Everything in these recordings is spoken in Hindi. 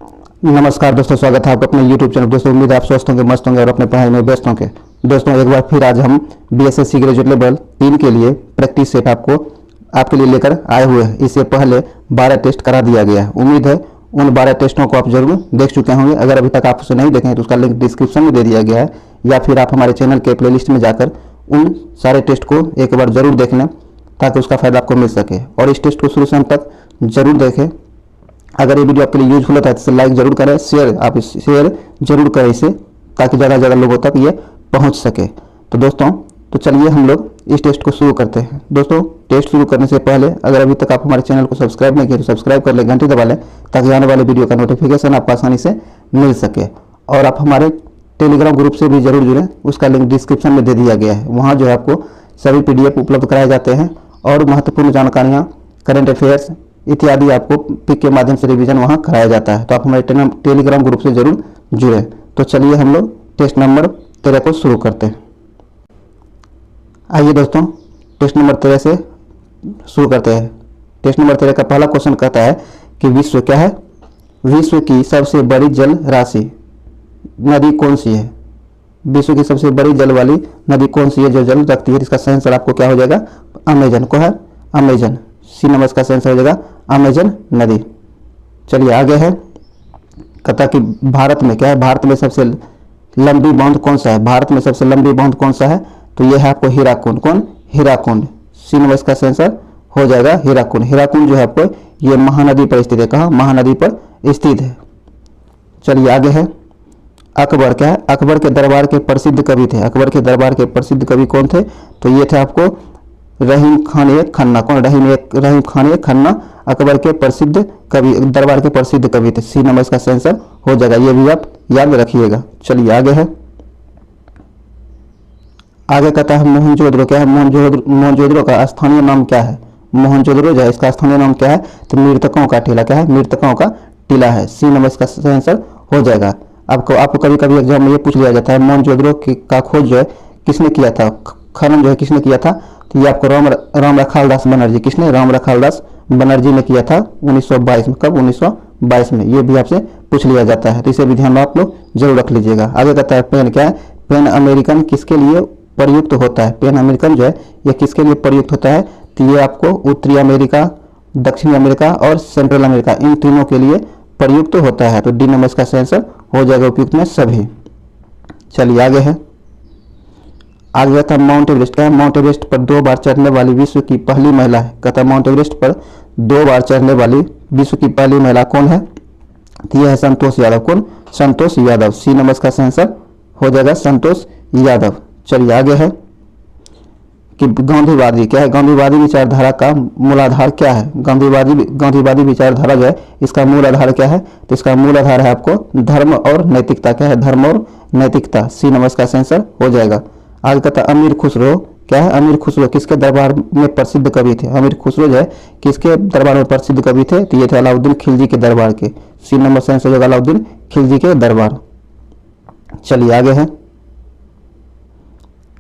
नमस्कार दोस्तों, स्वागत है आपका अपने YouTube चैनल। दोस्तों उम्मीद है आप स्वस्थ होंगे, मस्त होंगे और अपने पढ़ाई में व्यस्त होंगे। दोस्तों एक बार फिर आज हम BSSC ग्रेजुएट लेवल 3 के लिए प्रैक्टिस सेट आपके लिए लेकर आए हुए हैं। इससे पहले 12 टेस्ट करा दिया गया है। उम्मीद है उन 12 टेस्टों को आप जरूर देख चुके होंगे। अगर अभी तक आप उसे नहीं देखें तो उसका लिंक डिस्क्रिप्शन में दे दिया गया है, या फिर आप हमारे चैनल के प्लेलिस्ट में जाकर उन सारे टेस्ट को एक बार जरूर देख लें ताकि उसका फ़ायदा आपको मिल सके। और इस टेस्ट को शुरू से अंत तक जरूर देखें। अगर ये वीडियो आपके लिए यूजफुल होता है तो इसे लाइक जरूर करें, शेयर जरूर करें इसे, ताकि ज़्यादा से ज़्यादा लोगों तक ये पहुंच सके। तो दोस्तों चलिए हम लोग इस टेस्ट को शुरू करते हैं। दोस्तों टेस्ट शुरू करने से पहले अगर अभी तक आप हमारे चैनल को सब्सक्राइब नहीं किए तो सब्सक्राइब कर लें, घंटी दबा लें ताकि आने वाले वीडियो का नोटिफिकेशन आपको आसानी से मिल सके। और आप हमारे टेलीग्राम ग्रुप से भी जरूर जुड़ें, उसका लिंक डिस्क्रिप्शन में दे दिया गया है। वहाँ जो है आपको सभी PDF उपलब्ध कराए जाते हैं और महत्वपूर्ण जानकारियाँ, करंट अफेयर्स इत्यादि आपको पिक के माध्यम से रिवीजन वहाँ कराया जाता है। तो आप हमारे टेलीग्राम ग्रुप से जरूर जुड़ें। तो चलिए हम लोग टेस्ट नंबर 13 को शुरू करते हैं। आइए दोस्तों टेस्ट नंबर 13 से शुरू करते हैं। टेस्ट नंबर 13 का पहला क्वेश्चन कहता है कि विश्व क्या है? विश्व की सबसे बड़ी जल राशि नदी कौन सी है? विश्व की सबसे बड़ी जल वाली नदी कौन सी है जो जल रखती है? इसका सही आंसर आपको क्या हो जाएगा? अमेजन को है, अमेजन। सी नंबर इसका सही आंसर हो जाएगा अमेजन नदी। चलिए आगे है, कहता कि भारत में क्या है? भारत में सबसे लंबी बांध कौन सा है? भारत में सबसे लंबी बांध कौन सा है? तो यह है आपको हीराकुंड। कौन? हीराकुंड। सी नंबर इसका सही आंसर हो जाएगा हीराकुंड। हीराकुंड जो है आपको ये महानदी पर स्थित है। कहाँ? महानदी पर स्थित है। चलिए आगे है, अकबर क्या है? अकबर के दरबार के प्रसिद्ध कवि थे। अकबर के दरबार के प्रसिद्ध कवि कौन थे? तो ये थे आपको रहीम खान ए खन्ना। कौन? रहीम खान ए खन्ना अकबर के प्रसिद्ध कवि, दरबार के प्रसिद्ध कवि थे। सी नंबर इसका सही आंसर हो जाएगा, ये भी आप याद रखिएगा। चलिए आगे है, आगे कहता है मोहनजोदड़ो क्या है? मोहनजोदड़ो का स्थानीय नाम क्या है? मोहनजोदड़ो जो है इसका स्थानीय नाम क्या है? तो मृतकों का टीला। क्या है? मृतकों का टीला है। सी नंबर इसका सही आंसर हो जाएगा। आपको कभी कभी एग्जाम में ये पूछ लिया जाता है मोहनजोदड़ो का खोज जो है किसने किया था, खनन जो है किसने किया था? तो ये आपको राम रखाल दास बनर्जी। किसने? राम रखाल दास बनर्जी ने किया था 1922 में। कब? 1922 में। ये भी आपसे पूछ लिया जाता है, तो इसे भी ध्यान में आप लोग जरूर रख लीजिएगा। आगे कहता है पेन क्या है? पेन अमेरिकन किसके लिए प्रयुक्त होता है? पेन अमेरिकन जो है ये किसके लिए प्रयुक्त होता है? तो ये आपको उत्तरी अमेरिका, दक्षिणी अमेरिका और सेंट्रल अमेरिका, इन तीनों के लिए प्रयुक्त होता है। तो डी नंबर इसका सही आंसर हो जाएगा उपयुक्त में सभी। चलिए आगे है, आगे था माउंट एवरेस्ट क्या है? माउंट एवरेस्ट पर 2 बार चढ़ने वाली विश्व की पहली महिला है। कहता माउंट एवरेस्ट पर 2 बार चढ़ने वाली विश्व की पहली महिला कौन है? तो यह है संतोष यादव। कौन? संतोष यादव। सी नंबर इसका सही आंसर हो जाएगा संतोष यादव। चलिए आगे है कि गांधीवादी क्या है? गांधीवादी विचारधारा का मूलाधार क्या है? गांधीवादी विचारधारा जो है इसका मूल आधार क्या है? तो इसका मूल आधार है आपको धर्म और नैतिकता। क्या है? धर्म और नैतिकता। सी नंबर इसका सही आंसर हो जाएगा। आगे कहता अमीर खुसरो क्या है? अमीर खुसरो किसके दरबार में प्रसिद्ध कवि थे? अमीर खुसरो जो है किसके दरबार में प्रसिद्ध कवि थे? तो ये थे अलाउद्दीन खिलजी के दरबार के। सी नंबर सही आंसर हो जाएगा अलाउद्दीन खिलजी के दरबार। चलिए आगे है,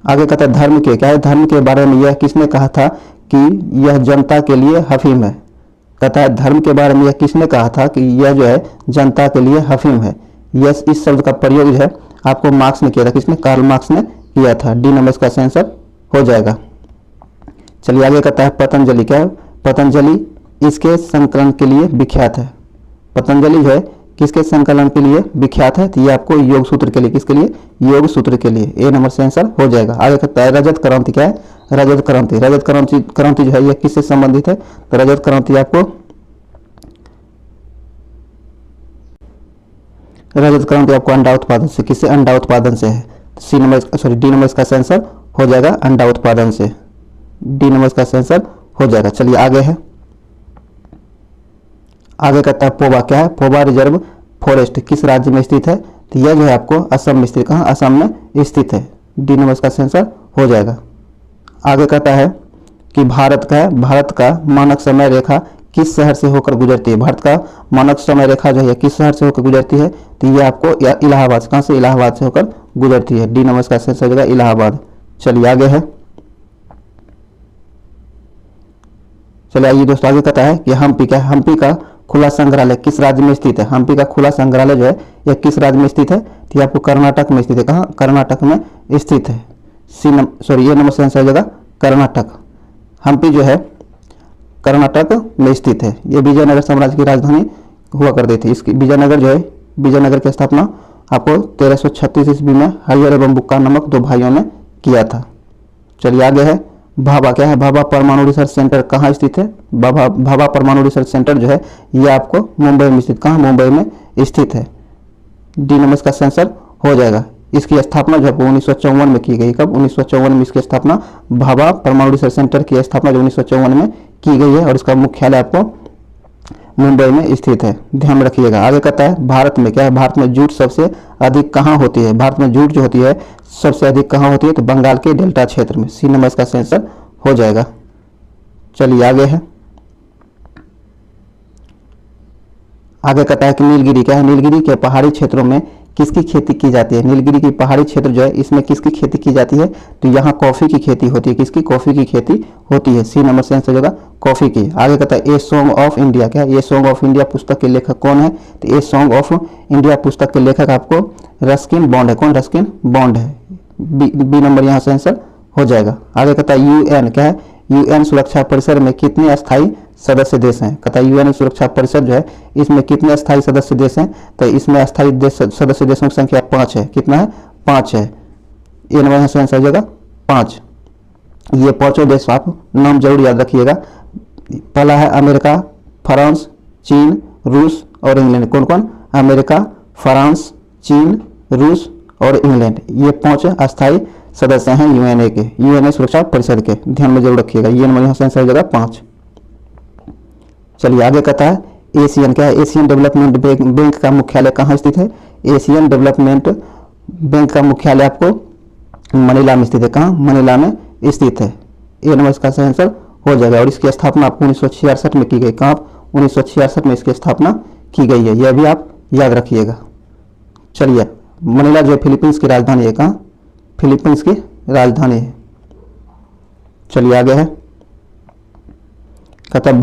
आगे कहता है धर्म के क्या है? धर्म के बारे में यह किसने कहा था कि यह जनता के लिए हफीम है? कहता है धर्म के बारे में यह किसने कहा था कि यह जो है जनता के लिए हफीम है? यह इस शब्द का प्रयोग जो है आपको मार्क्स ने किया था। किसने? कार्ल मार्क्स ने किया था। डी नंबर इसका सही आंसर हो जाएगा। चलिए आगे कहता है पतंजलि क्या है? पतंजलि इसके संकलन के लिए विख्यात है। पतंजलि जो है किसके संकलन के लिए विख्यात है? तो ये आपको योग सूत्र के लिए। किसके लिए? योग सूत्र के लिए। ए नंबर से आंसर हो जाएगा। आगे कहता है रजत क्रांति क्या है? रजत क्रांति जो है यह किससे संबंधित है? तो रजत क्रांति आपको अंडा उत्पादन से। किससे? अंडा उत्पादन से है। डी नंबर इसका सही आंसर हो जाएगा अंडा उत्पादन से। डी नंबर इसका सही आंसर हो जाएगा। चलिए आगे है, आगे कहता है पोबा क्या है? पोबा रिजर्व फॉरेस्ट किस राज्य में स्थित है? तो यह जो है आपको असम में स्थित। कहाँ? असम में स्थित है। डी नंबर इसका सही आंसर हो जाएगा। आगे कहता है कि भारत का मानक समय रेखा किस शहर से होकर गुजरती है? भारत का मानक समय रेखा जो है किस शहर से होकर गुजरती है? तो ये आपको इलाहाबाद। कहाँ से? इलाहाबाद से होकर गुजरती है। डी नंबर इसका सही आंसर हो जाएगा इलाहाबाद। चलिए आगे है, चलिए आइए दोस्तों आगे कहता है कि हम्पी क्या है? हम्पी का खुला संग्रहालय किस राज्य में स्थित है? हम्पी का खुला संग्रहालय जो है यह किस राज्य में स्थित है? तो ये आपको कर्नाटक में स्थित है। कहाँ? कर्नाटक में स्थित है। ये नंबर से आंसर हो जाएगा कर्नाटक। हम्पी जो है कर्नाटक में स्थित है। ये विजयनगर साम्राज्य की राजधानी हुआ करती थी। इसकी विजयनगर जो है, विजयनगर की स्थापना आपको 1336 ईस्वी में हरिहर एवं बुक्का नामक दो भाइयों ने किया था। चलिए आगे है भाभा। क्या है? भाभा परमाणु रिसर्च सेंटर कहाँ स्थित है? भाभा परमाणु रिसर्च सेंटर जो है ये आपको मुंबई में स्थित, कहाँ? मुंबई में स्थित है। डी नंबर का आंसर हो जाएगा। इसकी स्थापना जो है 1954 में की गई। कब? 1954 में इसकी स्थापना, भाभा परमाणु रिसर्च सेंटर की स्थापना जो 1954 में की गई है और इसका मुख्यालय आपको मुंबई में स्थित है। ध्यान में रखिएगा। आगे कहता है भारत में। क्या है? भारत में जूट सबसे अधिक कहाँ होती है? भारत में जूट जो होती है सबसे अधिक कहाँ होती है? तो बंगाल के डेल्टा क्षेत्र में। सी नंबर इसका आंसर हो जाएगा। चलिए आगे है। आगे कहता है कि नीलगिरी। क्या है? नीलगिरी के पहाड़ी क्षेत्रों में किसकी खेती की जाती है? नीलगिरी की पहाड़ी क्षेत्र जो है इसमें किसकी खेती की जाती है? तो यहाँ कॉफी की खेती होती है। किसकी? कॉफी की खेती होती है। सी नंबर से आंसर होगा कॉफी की। आगे कहता है ए सॉन्ग ऑफ इंडिया। क्या है? ए सॉन्ग ऑफ इंडिया पुस्तक के लेखक कौन है? तो ए सॉन्ग ऑफ इंडिया पुस्तक के लेखक आपको रस्किन बॉन्ड है। कौन? रस्किन बॉन्ड है। बी नंबर यहाँ से आंसर हो जाएगा। आगे कहता है यूएन। क्या है? यूएन सुरक्षा परिषद में कितने अस्थायी सदस्य देश हैं? कहता है यूएन सुरक्षा परिषद जो है इसमें कितने अस्थायी सदस्य देश हैं? तो इसमें अस्थायी सदस्य देशों की संख्या 5 है। कितना है? 5 है। ये नंबर से आंसर हो जाएगा 5। ये पांचों देश आप नाम जरूर याद रखिएगा। पहला है अमेरिका, फ्रांस, चीन, रूस और इंग्लैंड। कौन कौन? अमेरिका, फ्रांस, चीन, रूस और इंग्लैंड। ये 5 अस्थायी सदस्य हैं यूएनए के, यूएनए सुरक्षा परिषद के। ध्यान में जरूर रखिएगा। ये नंबर यहाँ से आंसर हो जाएगा 5। चलिए आगे कहता है एशियन। क्या है? एशियन डेवलपमेंट बैंक का मुख्यालय कहाँ स्थित है? एशियन डेवलपमेंट बैंक का मुख्यालय आपको मनीला में स्थित है। कहाँ? मनीला में स्थित है। ए नंबर इसका आंसर हो जाएगा। और इसकी स्थापना आपको 1966 में की गई। कहाँ? 1966 में इसकी स्थापना की गई है। यह भी आप याद रखिएगा। चलिए मनीला जो फिलीपींस की राजधानी है। कहाँ? फिलीपींस की राजधानी है। चलिए आगे है। कहता है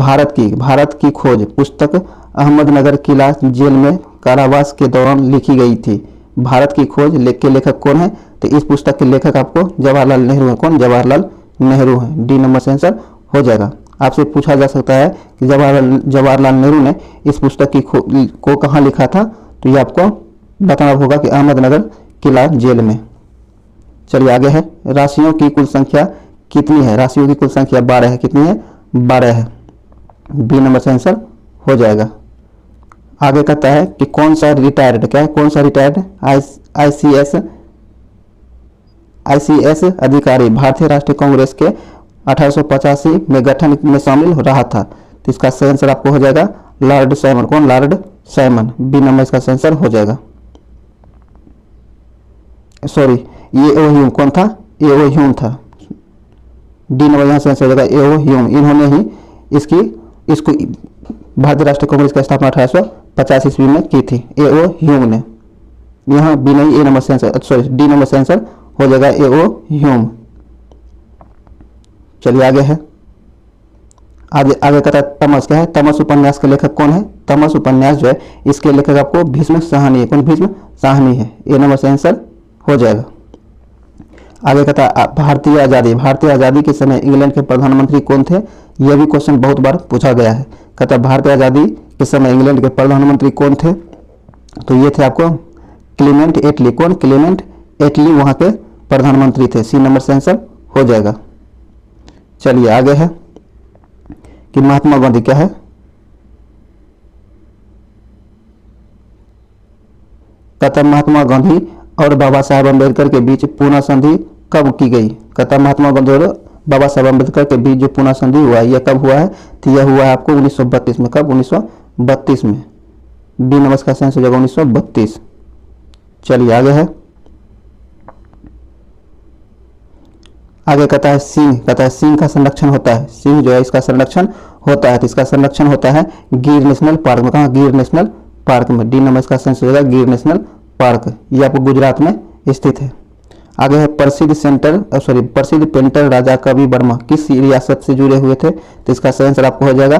भारत की खोज पुस्तक अहमदनगर किला जेल में कारावास के दौरान लिखी गई थी। भारत की खोज के लेखक कौन है? तो इस पुस्तक के लेखक आपको जवाहरलाल नेहरू है। कौन? जवाहरलाल नेहरू है। डी नंबर से आंसर हो जाएगा। आपसे पूछा जा सकता है कि जवाहरलाल नेहरू ने इस पुस्तक को कहाँ लिखा था? तो ये आपको बताना होगा कि अहमदनगर किला जेल में। चलिए आगे है। राशियों की कुल संख्या कितनी है? राशियों की कुल संख्या 12 है। कितनी है? 12 है। बी नंबर से आंसर हो जाएगा। आगे कहता है कि कौन सा रिटायर्ड। क्या है? कौन सा रिटायर्ड आईसीएस अधिकारी भारतीय राष्ट्रीय कांग्रेस के 1885 में गठन में शामिल रहा था? तो इसका सही आंसर आपको हो जाएगा लॉर्ड साइमन। कौन? Lord Simon. बी नंबर इसका सही आंसर हो जाएगा। सॉरी, ये ओ ह्यूम। कौन था? ए ओ ह्यूम था। डी नंबर यहाँ से आंसर हो जाएगा ए ओ ह्यूम। इन्होंने ही इसको भारतीय राष्ट्रीय कांग्रेस की स्थापना 1850 ईस्वी में की थी। ए ओ ह्यूम ने। यहाँ बी नहीं, ए नंबर से आंसर, सॉरी डी नंबर से आंसर हो जाएगा ए ओ ह्यूम। चलिए आगे है। आगे कहता है तमस। क्या है? तमस उपन्यास के लेखक कौन है? तमस उपन्यास जो है इसके लेखक आपको भीष्म साहनी है। कौन? भीष्म साहनी है। ए नंबर से आंसर हो जाएगा। आगे कहता है भारतीय आज़ादी के समय इंग्लैंड के प्रधानमंत्री कौन थे? यह भी क्वेश्चन बहुत बार पूछा गया है। कहता है भारतीय आज़ादी के समय इंग्लैंड के प्रधानमंत्री कौन थे? तो ये थे आपको क्लीमेंट एटली। कौन? क्लीमेंट एटली वहाँ के प्रधानमंत्री थे। सी नंबर से आंसर हो जाएगा। चलिए आगे है कि महात्मा गांधी। क्या है? कहता महात्मा गांधी और बाबा साहेब अम्बेडकर के बीच पूना संधि कब की गई? कहता महात्मा गांधी और बाबा साहेब अम्बेडकर के बीच जो पूना संधि हुआ है यह कब हुआ है? तो यह हुआ है आपको 1932 में। कब? 1932 में। बी नंबर का आंसर हो जाएगा 1932। चलिए आगे है। आगे कहता है सिंह। कहता है सिंह का संरक्षण होता है। सिंह जो है इसका संरक्षण होता है। तो इसका संरक्षण होता है गिर नेशनल पार्क में। कहाँ? गिर नेशनल पार्क में। डी नंबर का आंसर हो जाएगा गिर नेशनल पार्क। ये आपको गुजरात में स्थित है। आगे है प्रसिद्ध पेंटर राजा कवि वर्मा किस रियासत से जुड़े हुए थे? तो इसका सही आंसर आपको हो जाएगा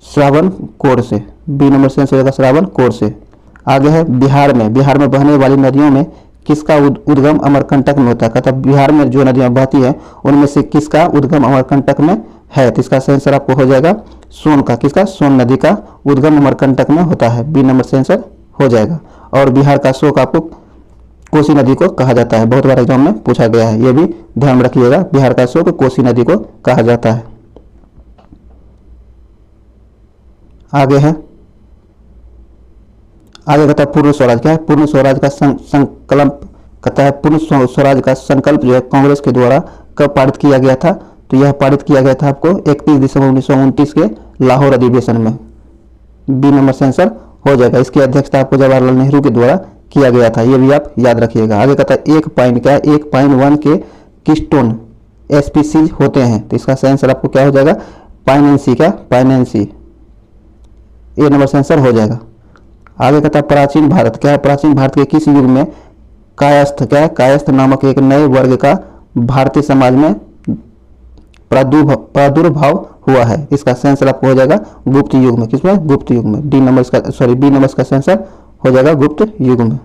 श्रावण कोर से। बी नंबर से आंसर हो जाएगा श्रावण कोर से। आगे है बिहार में बहने वाली नदियों में किसका उद्गम अमरकंटक में होता है। कहता है बिहार में जो नदियां बहती हैं उनमें से किसका उद्गम अमरकंटक में है। तो इसका सही आंसर आपको हो जाएगा सोन का। किसका? सोन नदी का उद्गम अमरकंटक में होता है। बी नंबर से आंसर हो जाएगा। और बिहार का शोक आपको कोसी नदी को कहा जाता है, बहुत बार एग्जाम में पूछा गया है, ये भी ध्यान में रखिएगा। बिहार का शोक कोसी नदी को कहा जाता है। आगे है, आगे कहता है पूर्ण स्वराज। क्या है? पूर्ण स्वराज का संकल्प। कहता है पूर्ण स्वराज का संकल्प जो है कांग्रेस के द्वारा कब पारित किया गया था। तो यह पारित किया गया था आपको 31 दिसंबर 1929 के लाहौर अधिवेशन में। बी नंबर से आंसर हो जाएगा। इसकी अध्यक्षता आपको जवाहरलाल नेहरू के द्वारा किया गया था, ये भी आप याद रखिएगा। आगे कहता है एक पाइन। क्या है? एक पाइन वन के किस्टोन एसपीसी होते हैं। तो इसका सही आंसर आपको क्या हो जाएगा? पाइनेंसी। क्या? पाइनेंसी। ए नंबर से आंसर हो जाएगा। आगे कहता है प्राचीन भारत। क्या है? प्राचीन भारत के किस युग में कायस्थ। क्या है? कायस्थ नामक एक नए वर्ग का भारतीय समाज में प्रादुर्भाव हुआ है। इसका सही आंसर आपको हो जाएगा गुप्त युग में। किसमें? गुप्त युग में। डी नंबर इसका बी नंबर इसका सही आंसर हो जाएगा गुप्त युग में।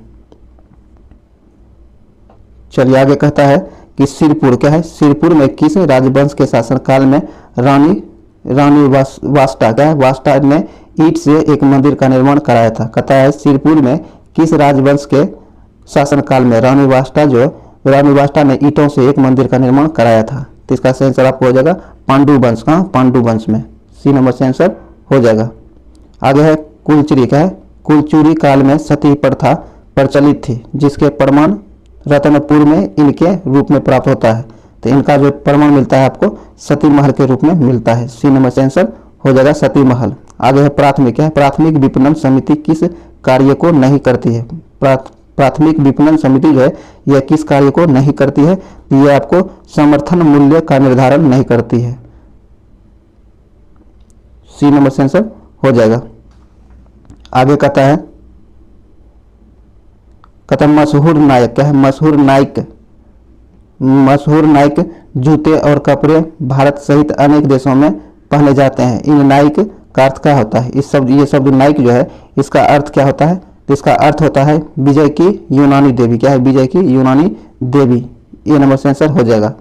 चलिए आगे कहता है कि सिरपुर। क्या है? सिरपुर में किस राजवंश के शासनकाल में रानी वास्टा। क्या है? वास्टा ने ईंट से एक मंदिर का निर्माण कराया था। कहता है सिरपुर में किस राजवंश के शासनकाल में रानी वास्टा ने ईंटों से एक मंदिर का निर्माण कराया था। तो इसका सही आंसर आपको हो जाएगा पांडु वंश। का पांडु वंश में। सी नंबर से आंसर हो जाएगा। आगे है कुलचुरी। क्या है? कुलचुरी काल में सती प्रथा प्रचलित थी, जिसके प्रमाण रतनपुर में इनके रूप में प्राप्त होता है। तो इनका जो प्रमाण मिलता है आपको सती महल के रूप में मिलता है। सी नंबर से आंसर हो जाएगा सती महल। आगे है प्राथमिक। क्या है? प्राथमिक विपणन समिति किस कार्य को नहीं करती है। प्राथमिक विपणन समिति जो है यह किस कार्य को नहीं करती है? यह आपको समर्थन मूल्य का निर्धारण नहीं करती है। सी नंबर से आंसर हो जाएगा। आगे कहता है मशहूर नायक। क्या है? मशहूर नायक जूते और कपड़े भारत सहित अनेक देशों में पहने जाते हैं। इन नायक का अर्थ क्या होता है? ये शब्द नायक जो है इसका अर्थ क्या होता है? तो इसका अर्थ होता है विजय की यूनानी देवी। क्या है? विजय की यूनानी देवी। ये नंबर से आंसर हो जाएगा।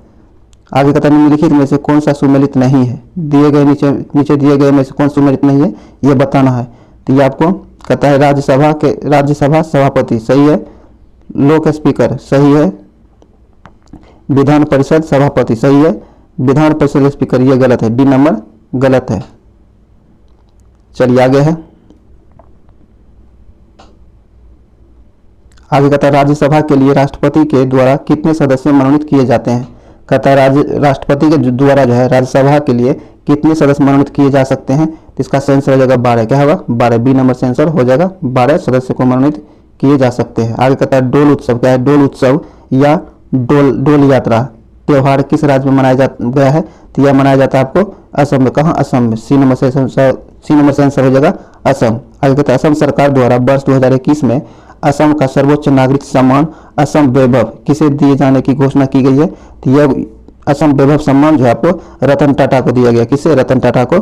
आगे कहता है निम्नलिखित में से कौन सा सुमेलित नहीं है। दिए गए नीचे दिए गए में से कौन सुमेलित नहीं है ये बताना है। तो ये आपको कहता है राज्यसभा सभापति सही है, लोक स्पीकर सही है, विधान परिषद सभापति सही है, विधान परिषद स्पीकर ये गलत है। डी नंबर गलत है। चलिए आगे है, आगे कहता है राज्यसभा के लिए राष्ट्रपति के द्वारा कितने सदस्य मनोनीत किए जाते हैं। कहता है राष्ट्रपति के द्वारा जो है राज्यसभा के लिए कितने सदस्य मनोनीत किए जा सकते हैं। तो इसका सही आंसर हो जाएगा 12। क्या होगा? 12। बी नंबर से आंसर हो जाएगा 12 सदस्य को मनोनीत किए जा सकते हैं। आगे कहता है डोल उत्सव। क्या है? डोल उत्सव या डोल यात्रा त्योहार किस राज्य में मनाया गया है। तो यह मनाया जाता है आपको असम में। कहाँ? असम में। सी नंबर से आंसर हो जाएगा असम। आगे कहता है असम सरकार द्वारा वर्ष 2021 में असम का सर्वोच्च नागरिक सम्मान असम वैभव किसे दिए जाने की घोषणा की गई है। तो यह असम वैभव सम्मान जो है आपको रतन टाटा को दिया गया। किसे? रतन टाटा को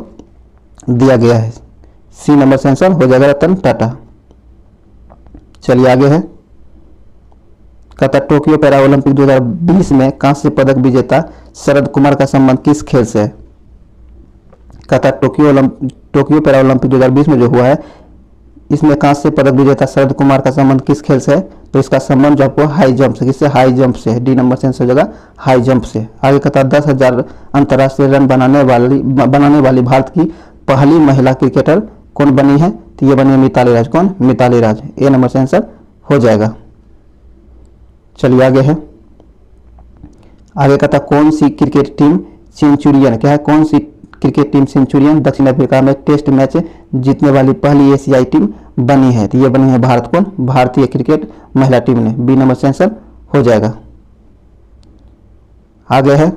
दिया गया है। सी नंबर से आंसर हो जाएगा रतन टाटा। चलिए आगे है, कहता टोक्यो पैरा ओलंपिक 2020 में कांस्य पदक विजेता शरद कुमार का संबंध किस खेल से है। कहता टोक्यो पैरा ओलंपिक 2020 में जो हुआ है इसमें कांस्य पदक विजेता शरद कुमार का संबंध किस खेल से है। तो इसका संबंध जो आपको हाई जंप से। किससे? हाई जंप से। डी नंबर से आंसर हो जाएगा हाई जंप से। आगे कहता 10,000 अंतर्राष्ट्रीय रन बनाने वाली भारत की पहली महिला क्रिकेटर कौन बनी है। तो ये बनी है मिताली राज। कौन? मिताली राज। ए नंबर से आंसर हो जाएगा। चलिए आगे है, आगे कहता कौन सी क्रिकेट टीम सेंचुरियन। क्या है? कौन सी क्रिकेट टीम सेंचुरियन दक्षिण अफ्रीका में टेस्ट मैच जीतने वाली पहली एशियाई टीम बनी है। तो ये बनी है भारत। कौन? भारतीय क्रिकेट महिला टीम ने। बी नंबर से आंसर हो जाएगा। आगे है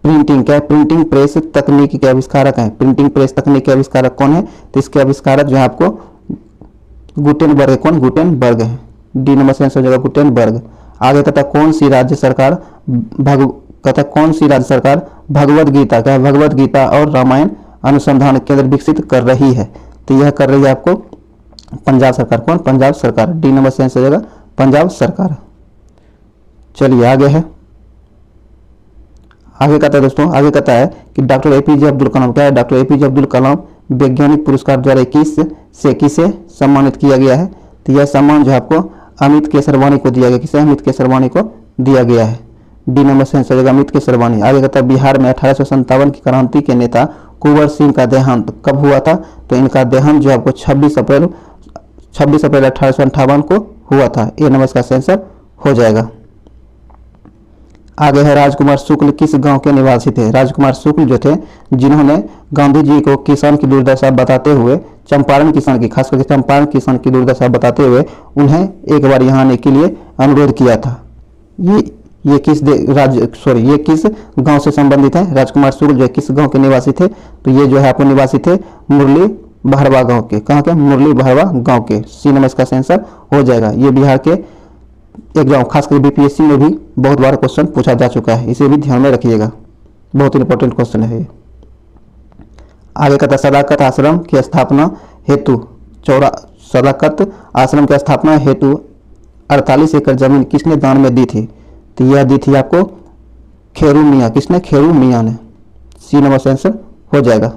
प्रिंटिंग। क्या है? प्रिंटिंग प्रेस तकनीक के आविष्कारक हैं। प्रिंटिंग प्रेस तकनीक के आविष्कारक कौन है। तो इसके आविष्कारक जो है आपको गुटेनबर्ग। कौन? गुटेनबर्ग है। डी नंबर से आंसर हो जाएगा गुटेनबर्ग। आगे कहता कौन सी राज्य सरकार भगवत गीता। क्या भगवत गीता और रामायण अनुसंधान केंद्र विकसित कर रही है? तो यह कर रही है आपको पंजाब सरकार। कौन? पंजाब सरकार। डी नंबर से आंसर हो जाएगा पंजाब सरकार। चलिए आगे है, आगे कहता है दोस्तों, आगे कहता है कि डॉक्टर एपीजे अब्दुल कलाम, क्या है? डॉक्टर एपीजे अब्दुल कलाम वैज्ञानिक पुरस्कार द्वारा किसे सम्मानित किया गया है? तो यह सम्मान जो है आपको अमित केसरवानी को दिया गया। किसे? अमित केसरवानी को दिया गया है। डी नंबर से आंसर हो जाएगा अमित केसरवानी। आगे कहता है बिहार में 1857 की क्रांति के नेता कुंवर सिंह का देहांत कब हुआ था? तो इनका देहांत जो है आपको 26 अप्रैल 1858 को हुआ था। ए नंबर का आंसर हो जाएगा। आगे है राजकुमार शुक्ल किस गांव के निवासी थे? राजकुमार शुक्ल जो थे जिन्होंने गांधी जी को किसान की दुर्दशा बताते हुए, चंपारण किसान की, खास करके चंपारण किसान की दुर्दशा बताते हुए उन्हें एक बार यहाँ आने के लिए अनुरोध किया था। ये किस ये किस गांव से संबंधित है? राजकुमार शुक्ल जो है किस गांव के निवासी थे? तो ये जो है आपको निवासी थे मुरली बहरवा गांव के। कहाँ के? मुरली बहरवा गांव के। सी नंबर इसका आंसर हो जाएगा। ये बिहार के एग्जाम, खासकर बीपीएससी में भी बहुत बार क्वेश्चन पूछा जा चुका है, इसे भी ध्यान में रखिएगा, बहुत इंपॉर्टेंट क्वेश्चन है ये। आगे कहता सदाकत आश्रम की स्थापना हेतु सदाकत आश्रम की स्थापना हेतु 48 एकड़ जमीन किसने दान में दी थी? तो यह दी थी आपको खेरू मियाँ। किसने? खेरू मियाँ ने। सी नंबर से आंसर हो जाएगा।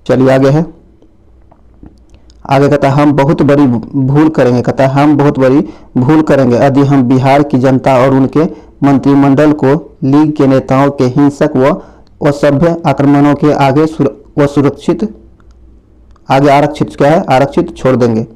चलिए आगे है, आगे कहता है हम बहुत बड़ी भूल करेंगे। कहता है हम बहुत बड़ी भूल करेंगे यदि हम बिहार की जनता और उनके मंत्रिमंडल को लीग के नेताओं के हिंसक व असभ्य आक्रमणों के आगे आरक्षित क्या है? आरक्षित छोड़ देंगे।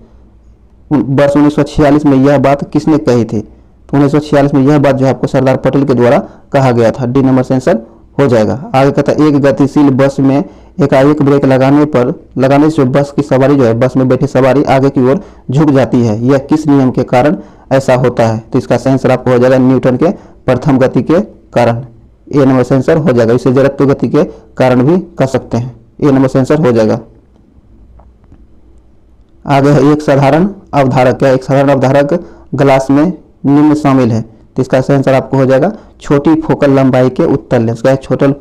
वर्ष 1946 में यह बात किसने कही थी? तो 1946 में यह बात जो है आपको सरदार पटेल के द्वारा कहा गया था। डी नंबर से आंसर हो जाएगा। आगे कहता है एक गतिशील बस में एकाएक ब्रेक लगाने से बस की सवारी जो है, बस में बैठी सवारी आगे की ओर झुक जाती है। यह किस नियम के कारण ऐसा होता है? तो इसका आंसर आपको हो जाएगा न्यूटन के प्रथम गति के कारण। ए नंबर से आंसर हो जाएगा। इसे जड़त्व गति के कारण भी कह सकते हैं। ए नंबर से आंसर हो जाएगा। आगे है एक साधारण अवधारक। क्या? एक साधारण अवधारक ग्लास में निम्न शामिल है। तो इसका आंसर आपको हो जाएगा छोटी फोकल लंबाई के उत्तल लेंस। क्या है?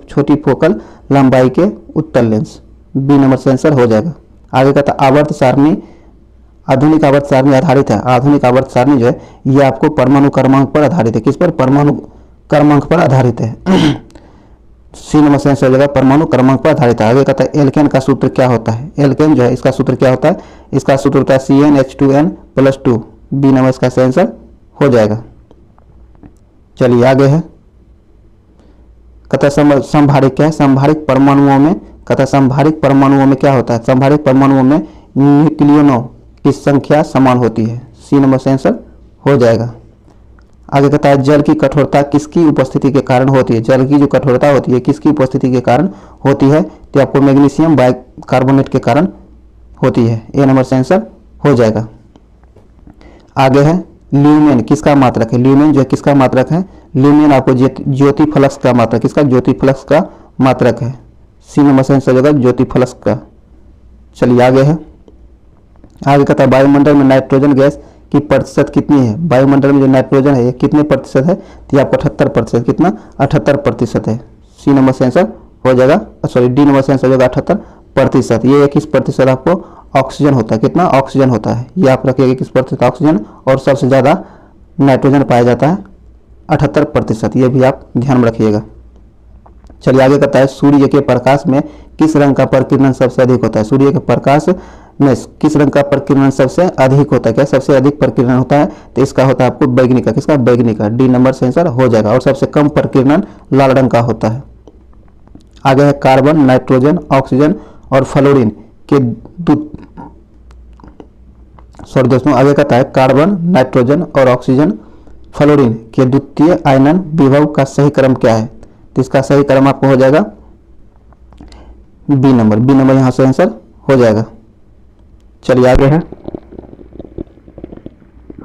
छोटी फोकल लंबाई के उत्तल लेंस। बी नंबर से आंसर हो जाएगा। आगे कहता आवर्त सारणी आधुनिक आवर्त सारणी आधारित है। आधुनिक आवर्त सारणी जो है ये आपको परमाणु क्रमांक पर आधारित है। किस पर? परमाणु क्रमांक पर आधारित है। सी नंबर से आंसर हो जाएगा परमाणु क्रमांक पर आधारित है। आगे कहता है एल्केन का सूत्र क्या होता है? एल्केन जो है इसका सूत्र क्या होता है? इसका सूत्र होता है CnH2n+2। बी नंबर इसका आंसर हो जाएगा। चलिए आगे है, कहता है संभारिक क्या है? संभारिक परमाणुओं में, कहता है संभारिक परमाणुओं में क्या होता है? संभारिक परमाणुओं में न्यूक्लियनों की संख्या समान होती है। सी नंबर से आंसर हो जाएगा। आगे कहता है जल की कठोरता किसकी उपस्थिति के कारण होती है? जल की जो कठोरता होती है किसकी उपस्थिति के कारण होती है? तो आपको मैग्नीशियम बाइकार्बोनेट के कारण होती है। ए नंबर से आंसर हो जाएगा। आगे है ल्यूमेन किसका मात्रक है? ल्यूमेन जो है किसका मात्रक है? ल्यूमेन आपको ज्योति फ्लक्स का मात्रक, किसका? ज्योति फ्लक्स का मात्रक है। सी नंबर से आंसर हो जाएगा ज्योति फ्लक्स का। चलिए आगे है, आगे कहता है वायुमंडल में नाइट्रोजन गैस की प्रतिशत कितनी है? वायुमंडल में जो नाइट्रोजन है ये कितने प्रतिशत है? तो आपको 78%। कितना? 78% है। सी नंबर से आंसर हो जाएगा, सॉरी डी नंबर से आंसर हो जाएगा 78%। ये 21% आपको ऑक्सीजन होता है। कितना? ऑक्सीजन होता है। ये आप रखिएगा 21% ऑक्सीजन, और सबसे ज़्यादा नाइट्रोजन पाया जाता है 78%। ये भी आप ध्यान में रखिएगा। चलिए आगे कहता है सूर्य के प्रकाश में किस रंग का प्रकीर्णन सबसे अधिक होता है? सूर्य के प्रकाश में किस रंग का प्रकीर्णन सबसे अधिक होता है? क्या सबसे अधिक प्रकीर्णन होता है? तो इसका होता है आपको बैगनी का। किसका? बैगनी का। डी नंबर से आंसर हो जाएगा। और सबसे कम प्रकीर्णन लाल रंग का होता है। आगे है कार्बन, नाइट्रोजन, ऑक्सीजन और फ्लोरीन के दोस्तों आगे कहता है कार्बन, नाइट्रोजन और ऑक्सीजन, फ्लोरीन के द्वितीय आयनन विभव का सही क्रम क्या है? तो इसका सही क्रम आपको हो जाएगा बी नंबर। बी नंबर यहाँ से आंसर हो जाएगा। चलिए आगे है,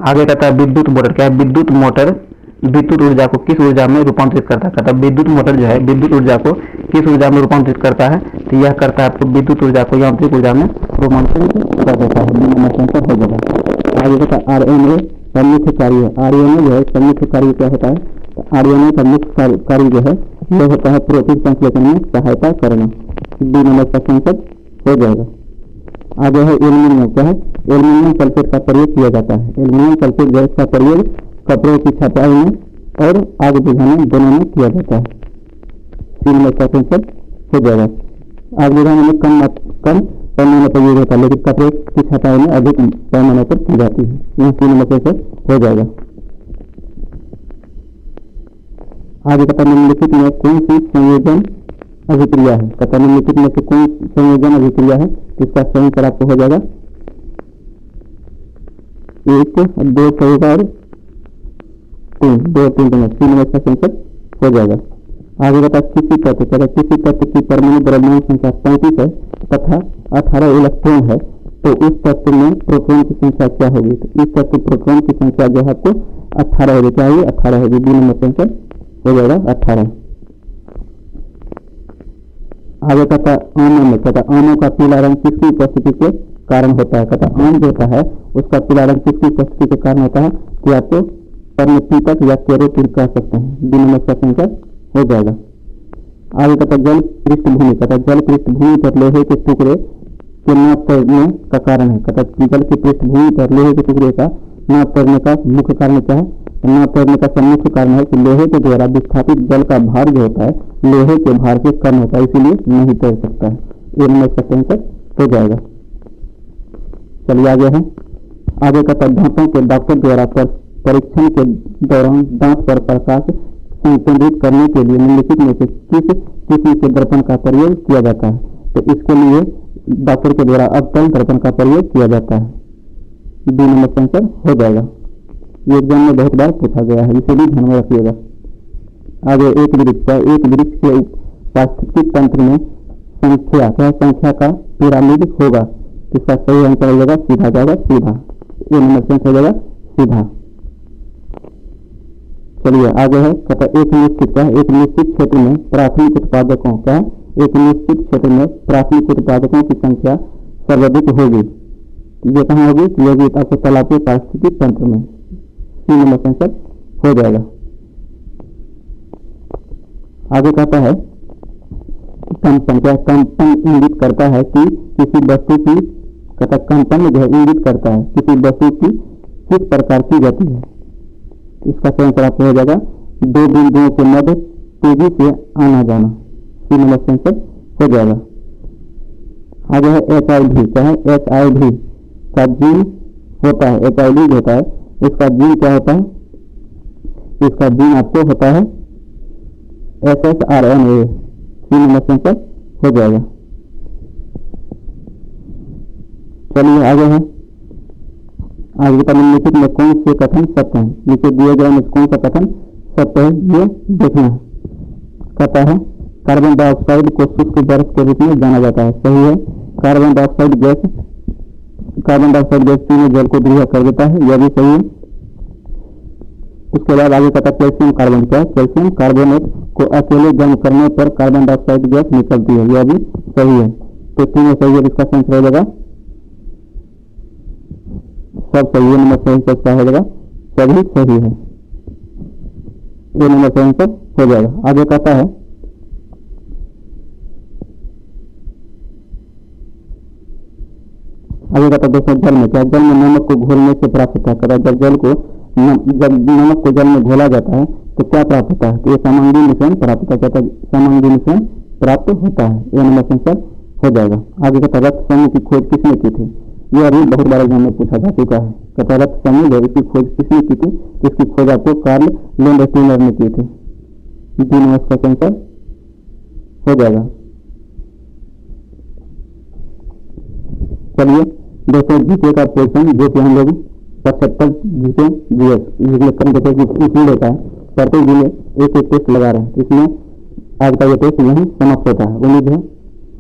आगे कहता है विद्युत मोटर। क्या है? विद्युत मोटर विद्युत ऊर्जा को किस ऊर्जा में रूपांतरित करता है? कहता है विद्युत मोटर जो है विद्युत ऊर्जा को किस ऊर्जा में रूपांतरित करता है? तो यह करता है आपको विद्युत ऊर्जा को यांत्रिक ऊर्जा में रूपांतरित कर देता है। हो जाएगा। आगे कहता है आरएनए का मुख्य कार्य। आरएनए जो है इसका मुख्य कार्य क्या होता है? आरएनए का मुख्य कार्य जो है यह होता है प्रोटीन संश्लेषण में सहायता करना। बी नंबर का आंसर हो जाएगा। आगे है एल्यूमिनियम। क्या है? एल्यूमिनियम सल्फेट का प्रयोग किया जाता है। एल्यूमिनियम सल्फेट गैस का प्रयोग कपड़ों की छपाई में और आग बुझाने दोनों में किया जाता है। सी नंबर का आंसर हो जाएगा। आग बुझाने में कम पैमाने पर यूज होता है, लेकिन कपड़े की छपाई में अधिक पैमाने पर की जाती है। यह सी नंबर का आंसर हो जाएगा। आगे का निम्नलिखित में कौन सी संयोजन अभिक्रिया है? कथा निम्नलिखित में से कौन संयोजन अभिक्रिया है? इसका सही उत्तर आपको हो जाएगा 1, 2 सही और 3, 2 3 सी नंबर का आंसर हो जाएगा। आगे बता किसी तत्व की परमाणु द्रव्यमान संख्या 35 है तथा 18 इलेक्ट्रॉन है, तो उस तत्व में प्रोटॉन की संख्या क्या होगी? तो इस तत्व प्रोटॉन की संख्या जो है आपको 18 होगी। क्या होगी? 18 होगी। बी नंबर का आंसर हो जाएगा 18। आगे कहता आमों का पीला रंग किसकी उपस्थिति के कारण होता है? कहता आम जो होता है उसका पीला रंग किसकी उपस्थिति के कारण होता है? कि आपको पर्णपीतक या कैरोटीन कह सकते हैं। बी नंबर का आंसर हो जाएगा। आगे कहता जल पृष्ठभूमि। कहता जल पृष्ठभूमि पर लोहे के टुकड़े के न तैरने का कारण है। कहता जल की पृष्ठभूमि पर लोहे के टुकड़े का न तैरने का मुख्य कारण क्या है? न तैरने का मुख्य कारण है कि लोहे के द्वारा विस्थापित जल का भार जो होता है लोहे के भार से कम होता है, इसीलिए नहीं तैर सकता है। ये नंबर का आंसर हो जाएगा। चलिए आगे है। आगे कहता दांतों के डॉक्टर द्वारा परीक्षण के दौरान दांत पर प्रकाश संकेंद्रित करने के लिए निम्नलिखित में से किस किस्म के दर्पण का प्रयोग किया जाता है? तो इसके लिए डॉक्टर के द्वारा अवतल दर्पण का प्रयोग किया जाता है। बी नंबर का आंसर हो जाएगा। ये एग्जाम में बहुत बार पूछा गया है, इसे भी ध्यान में रखिएगा। आगे एक वृक्ष है। एक वृक्ष के पारिस्थितिक तंत्र में संख्या का पिरामिड होगा। इसका सही आंसर हो जाएगा सीधा जाएगा सीधा। ये नंबर का आंसर हो जाएगा सीधा। चलिए आगे है। कहता एक निश्चित क्षेत्र में प्राथमिक उत्पादकों का एक निश्चित क्षेत्र में प्राथमिक उत्पादकों की संख्या सर्वाधिक होगी। ये कहाँ होगी? यदि आपको तालाब के पारिस्थितिक तंत्र में। सी नंबर का आंसर हो जाएगा। आगे कहता है कंपन। क्या कंपन इंगित करता है कि किसी वस्तु की कहता कंपन जो है इंगित करता है किसी वस्तु की किस प्रकार की गति है? इसका सही आंसर आपको हो जाएगा 2 बिंदुओं के मध्य तेजी से आना जाना। सी नंबर का आंसर हो जाएगा। आगे है HIV। क्या है? HIV का जीन होता है। HIV होता है इसका जीन क्या होता है? इसका जीन आपको होता है SSRNA। सी नंबर का आंसर हो जाएगा। चलिए आगे है। आगे का निम्नलिखित में कौन से कथन सत्य है? नीचे दिए गए में कौन सा कथन सत्य है ये देखना है। कहता है कार्बन डाइऑक्साइड को शुष्क बर्फ के रूप में जाना जाता है। सही है। कार्बन डाइऑक्साइड गैस में जल को द्रवीय कर देता है, यह भी सही है। उसके बाद आगे कहता कैल्शियम कार्बन। क्या है? कैल्शियम कार्बोनेट को अकेले गर्म करने पर कार्बन डाइऑक्साइड गैस निकलती है, यह भी सही है। तो तीनों सही है। इसका आंसर हो जाएगा सब सही है। नंबर सही क्या हो जाएगा? सभी सही है। ये नंबर सही आंसर हो जाएगा। आगे कहता है दोस्तों जल में क्या? जल में नमक को घोलने से प्राप्त होता है। कहता जब नमक को जल में घोला जाता है तो क्या प्राप्त होता है? तो ये समांगी मिश्रण प्राप्त होता है। कहता समांगी मिश्रण प्राप्त होता है। ये नंबर का आंसर हो जाएगा। आगे कहता रक्त समूह की खोज किसने की थी? यह अभी बहुत बार एग्जाम में पूछा जा चुका है। कहता रक्त समूह है इसकी खोज किसने की थी? इसकी खोज आपको कार्ल लैंडस्टीनर ने की थी। बी नंबर का आंसर हो जाएगा। चलिए दोस्तों जीके का क्वेश्चन जो कि हम लोग 75 जीके जीएस जिसमें कम जैसे इंक्लूड होता है, प्रत्येक जिले एक टेस्ट लगा रहे हैं। इसमें आज का ये टेस्ट यहीं समाप्त होता है। उम्मीद है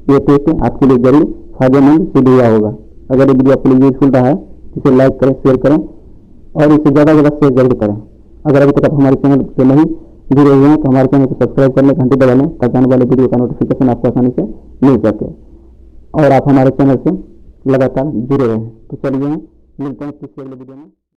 ये टेस्ट आपके लिए जरूर फायदेमंद सिद्ध हुआ होगा। अगर ये वीडियो आपके लिए यूजफुल रहा है इसे लाइक करें, शेयर करें और इसे ज़्यादा शेयर जरूर करें। अगर अभी तक आप हमारे चैनल से नहीं जुड़े हुए हैं तो हमारे चैनल को सब्सक्राइब करने घंटी दबा लें ताकि आने वाले वीडियो का नोटिफिकेशन आपको आसानी से मिल सके और आप हमारे चैनल से लगातार जुड़े रहें। तो चलिए मिलते हैं किसी अगले वीडियो में।